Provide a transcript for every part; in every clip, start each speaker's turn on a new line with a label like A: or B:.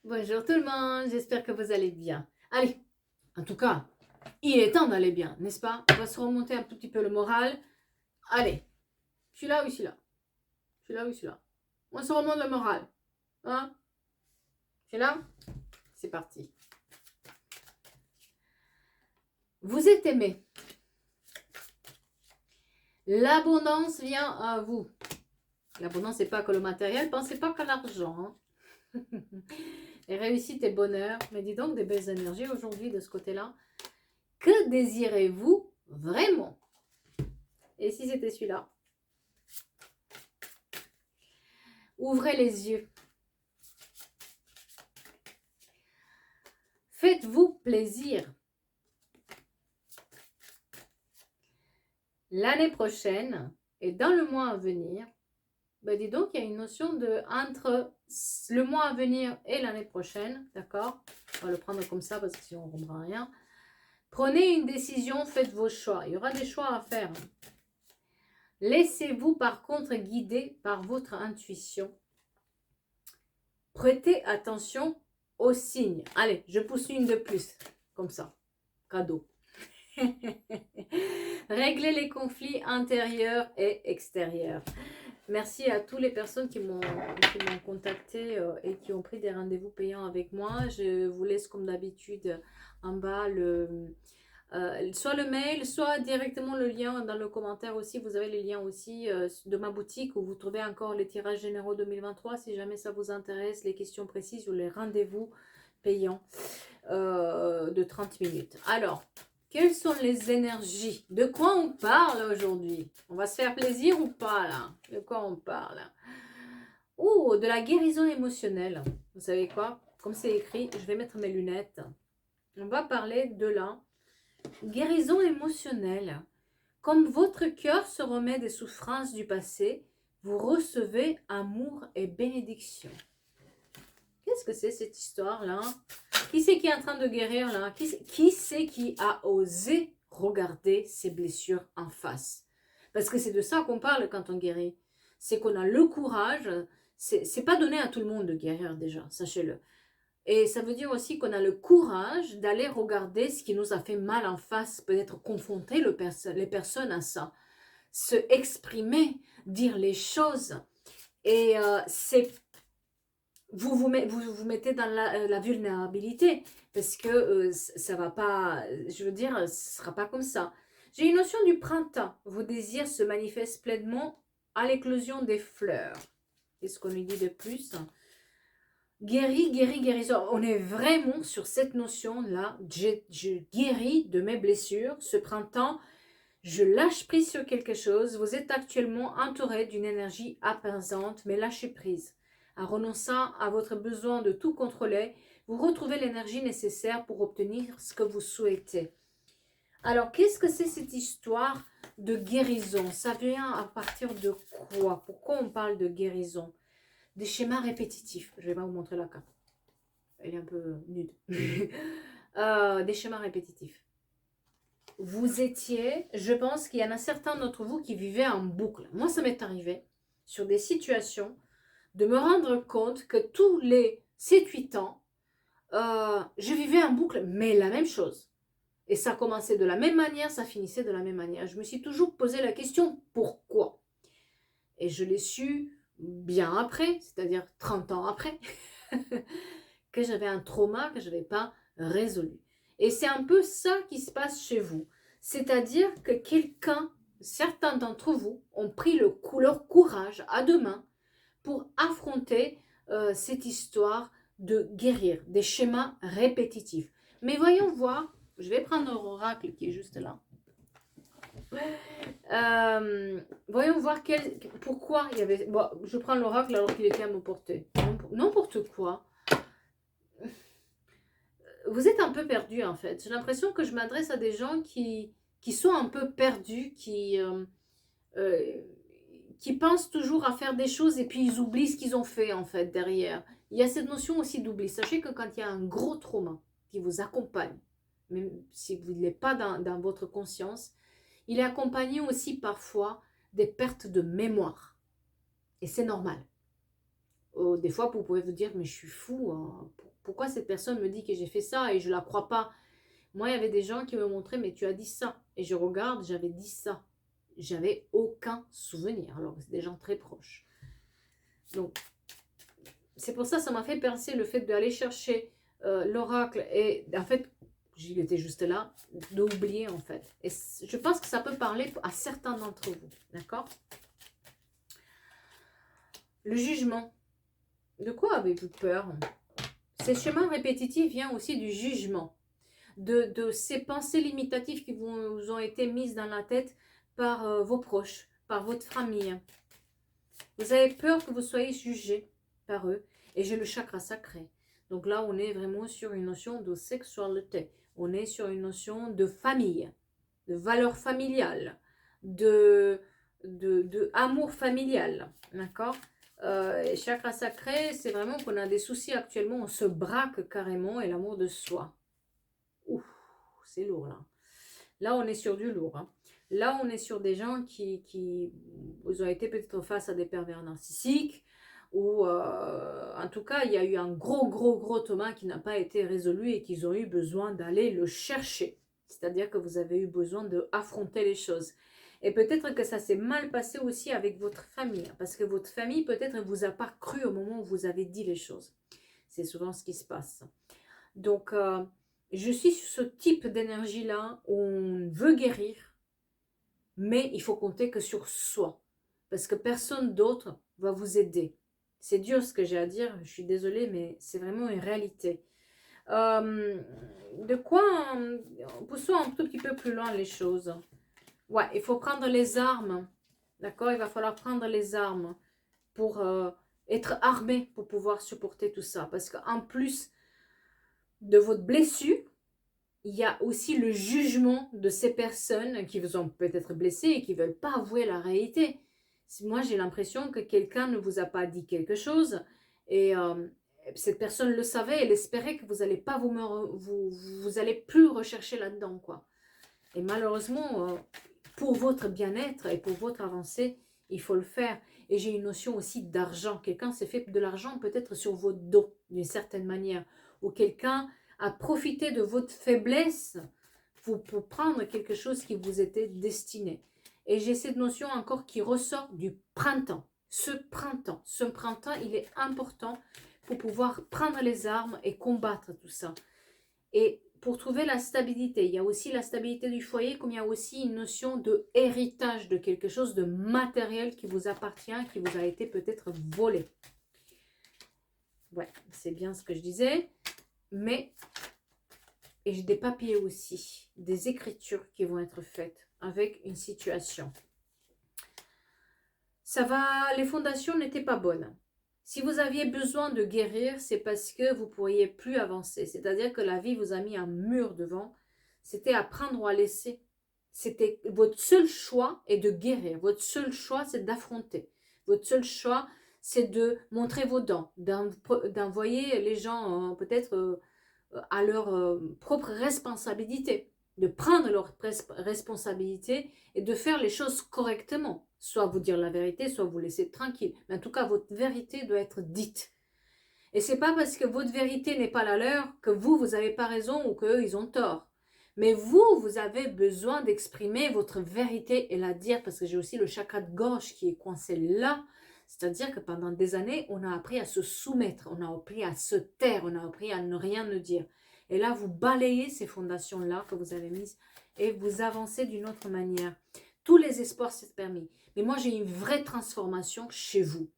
A: Bonjour tout le monde, j'espère que vous allez bien. Allez, en tout cas, il est temps d'aller bien, n'est-ce pas? On va se remonter un tout petit peu le moral. Allez, je suis là ou je suis là? Je suis là ou je suis là? On se remonte le moral. Hein? Je suis là? C'est parti. Vous êtes aimé. L'abondance vient à vous. L'abondance, c'est pas que le matériel, pensez pas qu'à l'argent. Hein? Et réussite et bonheur. Mais dis donc des belles énergies aujourd'hui de ce côté-là. Que désirez-vous vraiment? Et si c'était celui-là? Ouvrez les yeux. Faites-vous plaisir. L'année prochaine et dans le mois à venir, ben dis donc, il y a une notion de entre le mois à venir et l'année prochaine, d'accord? On va le prendre comme ça parce que sinon on ne comprend rien. Prenez une décision, faites vos choix. Il y aura des choix à faire. Laissez-vous par contre guider par votre intuition. Prêtez attention aux signes. Allez, je pousse une de plus, comme ça, cadeau. Régler les conflits intérieurs et extérieurs. Merci à toutes les personnes qui m'ont contacté et qui ont pris des rendez-vous payants avec moi. Je vous laisse comme d'habitude en bas soit le mail, soit directement le lien dans le commentaire aussi. Vous avez les liens aussi de ma boutique où vous trouvez encore les tirages généraux 2023 si jamais ça vous intéresse, les questions précises ou les rendez-vous payants de 30 minutes. Alors, quelles sont les énergies? De quoi on parle aujourd'hui? On va se faire plaisir ou pas là? De quoi on parle? Oh, de la guérison émotionnelle. Vous savez quoi? Comme c'est écrit, je vais mettre mes lunettes. On va parler de la guérison émotionnelle. Comme votre cœur se remet des souffrances du passé, vous recevez amour et bénédiction. Qu'est-ce que c'est cette histoire-là? Qui c'est qui est en train de guérir là? Qui c'est qui a osé regarder ses blessures en face? Parce que c'est de ça qu'on parle quand on guérit. C'est qu'on a le courage. C'est pas donné à tout le monde de guérir déjà, sachez-le. Et ça veut dire aussi qu'on a le courage d'aller regarder ce qui nous a fait mal en face, peut-être confronter les personnes à ça, se exprimer, dire les choses. Et c'est vous mettez dans la vulnérabilité parce que ça va pas, je veux dire, ce sera pas comme ça. J'ai une notion du printemps. Vos désirs se manifestent pleinement à l'éclosion des fleurs. Qu'est-ce qu'on lui dit de plus? Guéri, guéri, guérison. On est vraiment sur cette notion-là. Je guéris de mes blessures. Ce printemps, je lâche prise sur quelque chose. Vous êtes actuellement entouré d'une énergie apaisante, mais lâchez prise. En renonçant à votre besoin de tout contrôler, vous retrouvez l'énergie nécessaire pour obtenir ce que vous souhaitez. Alors, qu'est-ce que c'est cette histoire de guérison? Ça vient à partir de quoi? Pourquoi on parle de guérison? Des schémas répétitifs. Je ne vais pas vous montrer la carte. Elle est un peu nude. Des schémas répétitifs. Vous étiez, je pense qu'il y en a certains d'entre vous qui vivaient en boucle. Moi, ça m'est arrivé sur des situations de me rendre compte que tous les 7-8 ans, je vivais en boucle, mais la même chose. Et ça commençait de la même manière, ça finissait de la même manière. Je me suis toujours posé la question, pourquoi? Et je l'ai su bien après, c'est-à-dire 30 ans après, que j'avais un trauma que je n'avais pas résolu. Et c'est un peu ça qui se passe chez vous. C'est-à-dire que certains d'entre vous, ont pris leur courage à deux mains pour affronter cette histoire de guérir, des schémas répétitifs. Mais voyons voir, je vais prendre l'oracle qui est juste là. Voyons voir pourquoi il y avait... Bon, je prends l'oracle alors qu'il était à mon portée. N'importe quoi. Vous êtes un peu perdu en fait. J'ai l'impression que je m'adresse à des gens qui sont un peu perdus, qui pensent toujours à faire des choses et puis ils oublient ce qu'ils ont fait en fait derrière. Il y a cette notion aussi d'oubli. Sachez que quand il y a un gros trauma qui vous accompagne, même si vous n'êtes pas dans votre conscience, il est accompagné aussi parfois des pertes de mémoire. Et c'est normal. Des fois, vous pouvez vous dire, mais je suis fou, hein. Pourquoi cette personne me dit que j'ai fait ça et je ne la crois pas? Moi, il y avait des gens qui me montraient, mais tu as dit ça. Et je regarde, j'avais dit ça. J'avais aucun souvenir, alors que c'est des gens très proches. Donc, c'est pour ça, ça m'a fait penser le fait d'aller chercher l'oracle et en fait, il était juste là, d'oublier en fait. Et je pense que ça peut parler à certains d'entre vous, d'accord? Le jugement. De quoi avez-vous peur? Ces schémas répétitifs viennent aussi du jugement, de ces pensées limitatives qui vous ont été mises dans la tête par vos proches, par votre famille. Vous avez peur que vous soyez jugé par eux. Et j'ai le chakra sacré. Donc là, on est vraiment sur une notion de sexualité. On est sur une notion de famille, de valeur familiale, de amour familial. D'accord? Et chakra sacré, c'est vraiment qu'on a des soucis actuellement. On se braque carrément et l'amour de soi. Ouf, c'est lourd là. Là, on est sur du lourd. Hein. Là, on est sur des gens qui ont été peut-être face à des pervers narcissiques, ou en tout cas, il y a eu un gros trauma qui n'a pas été résolu et qu'ils ont eu besoin d'aller le chercher. C'est-à-dire que vous avez eu besoin d'affronter les choses. Et peut-être que ça s'est mal passé aussi avec votre famille, parce que votre famille peut-être ne vous a pas cru au moment où vous avez dit les choses. C'est souvent ce qui se passe. Donc, je suis sur ce type d'énergie-là où on veut guérir, mais il faut compter que sur soi. Parce que personne d'autre va vous aider. C'est dur ce que j'ai à dire, je suis désolée, mais c'est vraiment une réalité. De quoi, poussons un tout petit peu plus loin les choses. Ouais, il faut prendre les armes. D'accord? Il va falloir prendre les armes pour être armé pour pouvoir supporter tout ça. Parce qu'en plus de votre blessure, il y a aussi le jugement de ces personnes qui vous ont peut-être blessé et qui ne veulent pas avouer la réalité. Moi, j'ai l'impression que quelqu'un ne vous a pas dit quelque chose et cette personne le savait, elle espérait que vous n'allez pas vous allez plus rechercher là-dedans, quoi. Et malheureusement, pour votre bien-être et pour votre avancée, il faut le faire. Et j'ai une notion aussi d'argent. Quelqu'un s'est fait de l'argent peut-être sur votre dos, d'une certaine manière. Ou quelqu'un a profité de votre faiblesse pour prendre quelque chose qui vous était destiné. Et j'ai cette notion encore qui ressort du printemps. Ce printemps, il est important pour pouvoir prendre les armes et combattre tout ça. Et pour trouver la stabilité, il y a aussi la stabilité du foyer, comme il y a aussi une notion de héritage de quelque chose de matériel qui vous appartient, qui vous a été peut-être volé. Ouais, c'est bien ce que je disais. Mais, et j'ai des papiers aussi, des écritures qui vont être faites avec une situation. Ça va, les fondations n'étaient pas bonnes. Si vous aviez besoin de guérir, c'est parce que vous ne pourriez plus avancer. C'est-à-dire que la vie vous a mis un mur devant. C'était à prendre ou à laisser. C'était votre seul choix est de guérir. Votre seul choix, c'est d'affronter. Votre seul choix, c'est de montrer vos dents, d'envoyer les gens peut-être à leur propre responsabilité, de prendre leur responsabilité et de faire les choses correctement. Soit vous dire la vérité, soit vous laisser tranquille. Mais en tout cas, votre vérité doit être dite. Et c'est pas parce que votre vérité n'est pas la leur que vous n'avez pas raison ou qu'eux, ils ont tort. Mais vous avez besoin d'exprimer votre vérité et la dire, parce que j'ai aussi le chakra de gorge qui est coincé là. C'est-à-dire que pendant des années, on a appris à se soumettre, on a appris à se taire, on a appris à ne rien ne dire. Et là, vous balayez ces fondations-là que vous avez mises et vous avancez d'une autre manière. Tous les espoirs, c'est permis. Mais moi, j'ai une vraie transformation chez vous.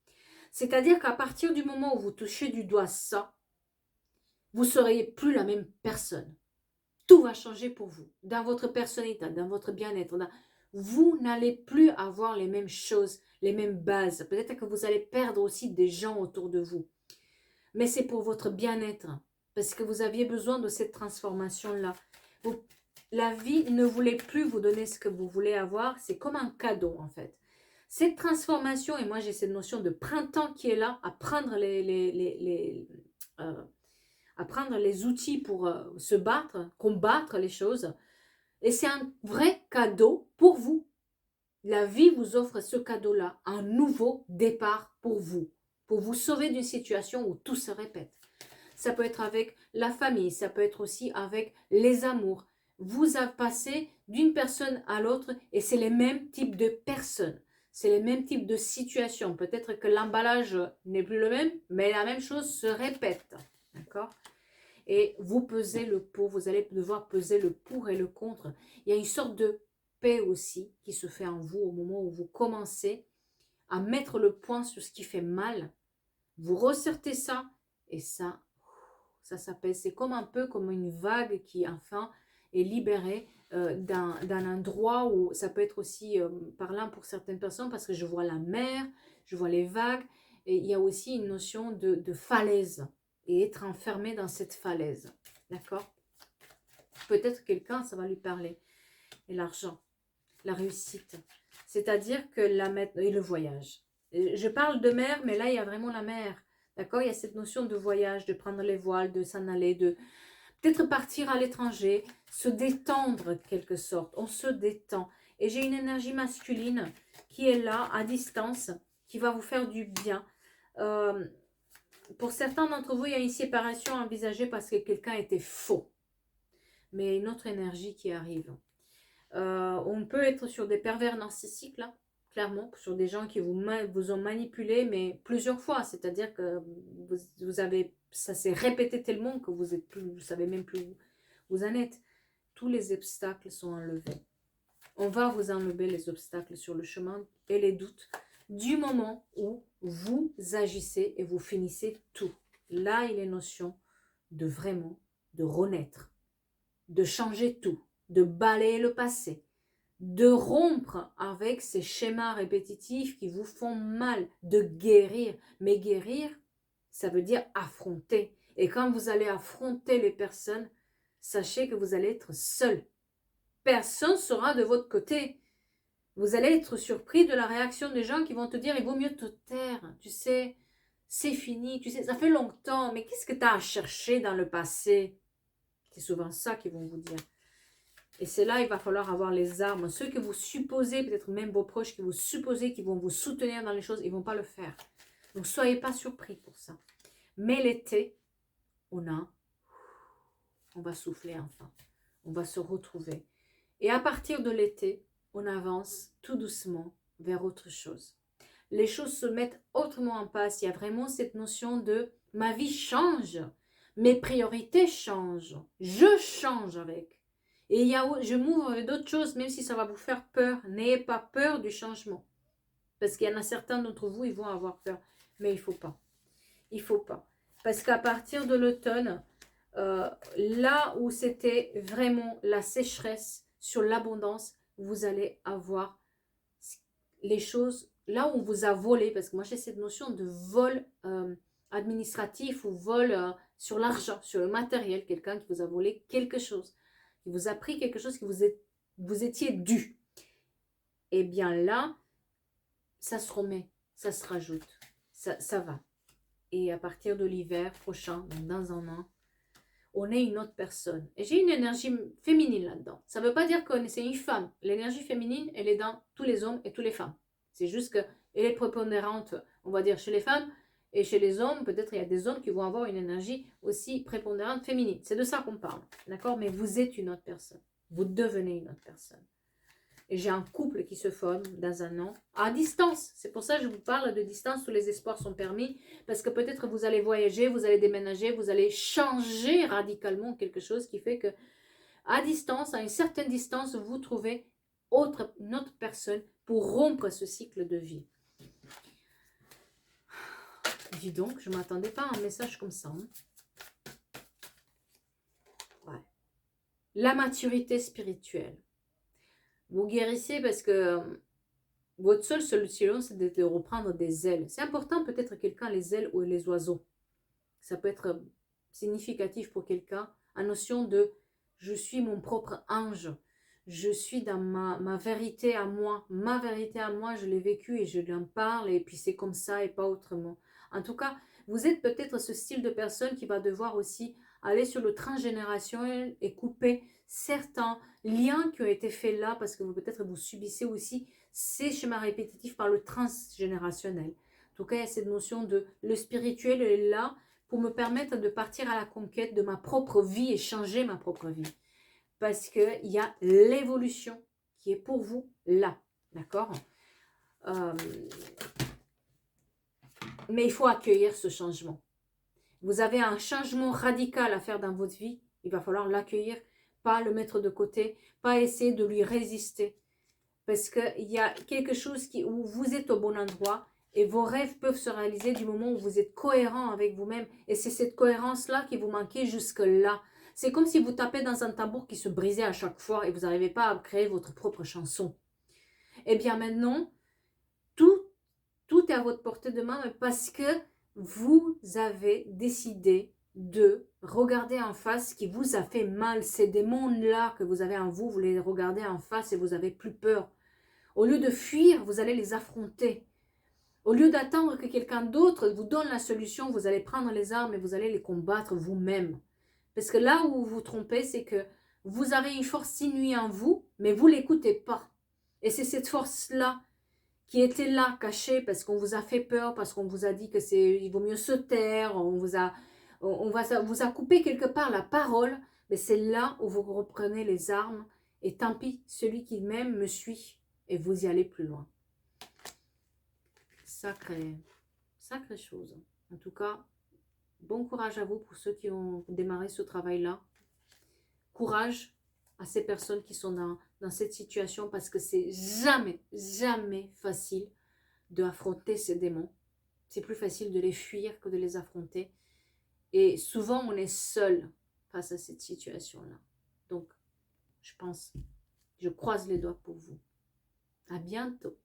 A: C'est-à-dire qu'à partir du moment où vous touchez du doigt ça, vous ne seriez plus la même personne. Tout va changer pour vous, dans votre personnalité, dans votre bien-être. Vous n'allez plus avoir les mêmes choses, les mêmes bases. Peut-être que vous allez perdre aussi des gens autour de vous. Mais c'est pour votre bien-être, parce que vous aviez besoin de cette transformation-là. La vie ne voulait plus vous donner ce que vous voulez avoir. C'est comme un cadeau, en fait. Cette transformation, et moi j'ai cette notion de printemps qui est là, à prendre les outils pour se battre, combattre les choses. Et c'est un vrai cadeau pour vous. La vie vous offre ce cadeau-là, un nouveau départ pour vous. pour vous sauver d'une situation où tout se répète. Ça peut être avec la famille, ça peut être aussi avec les amours. Vous avez passé d'une personne à l'autre et c'est les mêmes types de personnes. C'est les mêmes types de situations. Peut-être que l'emballage n'est plus le même, mais la même chose se répète. D'accord? Et vous pesez le pour, vous allez devoir peser le pour et le contre. Il y a une sorte de paix aussi qui se fait en vous au moment où vous commencez à mettre le point sur ce qui fait mal. Vous ressortez ça et ça s'appelle, c'est comme un peu comme une vague qui enfin est libérée d'un endroit où ça peut être aussi parlant pour certaines personnes parce que je vois la mer, je vois les vagues et il y a aussi une notion de falaise et être enfermé dans cette falaise. D'accord? Peut-être quelqu'un, ça va lui parler. Et l'argent, la réussite. C'est-à-dire que et le voyage. Je parle de mer, mais là, il y a vraiment la mer. D'accord? Il y a cette notion de voyage, de prendre les voiles, de s'en aller, de peut-être partir à l'étranger, se détendre quelque sorte. On se détend. Et j'ai une énergie masculine qui est là, à distance, qui va vous faire du bien. Pour certains d'entre vous, il y a une séparation envisagée parce que quelqu'un était faux. Mais une autre énergie qui arrive. On peut être sur des pervers narcissiques, là, clairement, sur des gens qui vous ont manipulé, mais plusieurs fois. C'est-à-dire que ça s'est répété tellement que vous savez même plus où vous en êtes. Tous les obstacles sont enlevés. On va vous enlever les obstacles sur le chemin et les doutes du moment où vous agissez et vous finissez tout. Là, il est notion de vraiment, de renaître, de changer tout, de balayer le passé, de rompre avec ces schémas répétitifs qui vous font mal, de guérir. Mais guérir, ça veut dire affronter. Et quand vous allez affronter les personnes, sachez que vous allez être seul. Personne ne sera de votre côté. Vous allez être surpris de la réaction des gens qui vont te dire, il vaut mieux te taire, tu sais, c'est fini, tu sais, ça fait longtemps, mais qu'est-ce que tu as à chercher dans le passé? C'est souvent ça qu'ils vont vous dire. Et c'est là, il va falloir avoir les armes. Ceux que vous supposez, peut-être même vos proches, que vous supposez qu'ils vont vous soutenir dans les choses, ils ne vont pas le faire. Donc, soyez pas surpris pour ça. Mais l'été, on va souffler enfin. On va se retrouver. Et à partir de l'été, on avance tout doucement vers autre chose. Les choses se mettent autrement en place. Il y a vraiment cette notion de ma vie change. Mes priorités changent. Je change avec. Et je m'ouvre avec d'autres choses, même si ça va vous faire peur. N'ayez pas peur du changement. Parce qu'il y en a certains d'entre vous, ils vont avoir peur. Mais il ne faut pas. Il ne faut pas. Parce qu'à partir de l'automne, là où c'était vraiment la sécheresse sur l'abondance, vous allez avoir les choses, là où on vous a volé, parce que moi j'ai cette notion de vol administratif ou vol sur l'argent, sur le matériel, quelqu'un qui vous a volé quelque chose, qui vous a pris quelque chose que vous étiez dû. Et bien là, ça se remet, ça se rajoute, ça va. Et à partir de l'hiver prochain, donc dans un an, on est une autre personne. Et j'ai une énergie féminine là-dedans. Ça ne veut pas dire que c'est une femme. L'énergie féminine, elle est dans tous les hommes et toutes les femmes. C'est juste qu'elle est prépondérante, on va dire, chez les femmes. Et chez les hommes, peut-être il y a des hommes qui vont avoir une énergie aussi prépondérante féminine. C'est de ça qu'on parle. D'accord? Mais vous êtes une autre personne. Vous devenez une autre personne. Et j'ai un couple qui se forme dans un an, à distance. C'est pour ça que je vous parle de distance, tous les espoirs sont permis. Parce que peut-être vous allez voyager, vous allez déménager, vous allez changer radicalement quelque chose qui fait que, à distance, à une certaine distance, vous trouvez une autre personne pour rompre ce cycle de vie. Dis donc, je ne m'attendais pas à un message comme ça. Hein. Ouais. La maturité spirituelle. Vous guérissez parce que votre seule solution, c'est de reprendre des ailes. C'est important peut-être quelqu'un les ailes ou les oiseaux. Ça peut être significatif pour quelqu'un. En notion de je suis mon propre ange. Je suis dans ma vérité à moi. Ma vérité à moi, je l'ai vécue et je lui en parle. Et puis c'est comme ça et pas autrement. En tout cas, vous êtes peut-être ce style de personne qui va devoir aussi aller sur le transgénérationnel et couper certains liens qui ont été faits là parce que peut-être vous subissez aussi ces schémas répétitifs par le transgénérationnel. En tout cas, il y a cette notion de le spirituel est là pour me permettre de partir à la conquête de ma propre vie et changer ma propre vie. Parce qu'il y a l'évolution qui est pour vous là. D'accord? Mais il faut accueillir ce changement. Vous avez un changement radical à faire dans votre vie. Il va falloir l'accueillir, pas le mettre de côté, pas essayer de lui résister. Parce qu'il y a quelque chose où vous êtes au bon endroit et vos rêves peuvent se réaliser du moment où vous êtes cohérent avec vous-même. Et c'est cette cohérence-là qui vous manquait jusque-là. C'est comme si vous tapez dans un tambour qui se brisait à chaque fois et vous n'arrivez pas à créer votre propre chanson. Eh bien maintenant, tout est à votre portée de main parce que vous avez décidé de regarder en face ce qui vous a fait mal. Ces démons-là que vous avez en vous, vous les regardez en face et vous n'avez plus peur. Au lieu de fuir, vous allez les affronter. Au lieu d'attendre que quelqu'un d'autre vous donne la solution, vous allez prendre les armes et vous allez les combattre vous-même. Parce que là où vous vous trompez, c'est que vous avez une force inouïe en vous, mais vous ne l'écoutez pas. Et c'est cette force-là qui était là, cachée, parce qu'on vous a fait peur, parce qu'on vous a dit que il vaut mieux se taire, vous a coupé quelque part la parole, mais c'est là où vous reprenez les armes, et tant pis, celui qui m'aime me suit, et vous y allez plus loin. Sacrée chose. En tout cas, bon courage à vous pour ceux qui ont démarré ce travail-là. Courage à ces personnes qui sont dans cette situation, parce que c'est jamais facile d'affronter ces démons. C'est plus facile de les fuir que de les affronter. Et souvent, on est seul face à cette situation-là. Donc, je croise les doigts pour vous. À bientôt.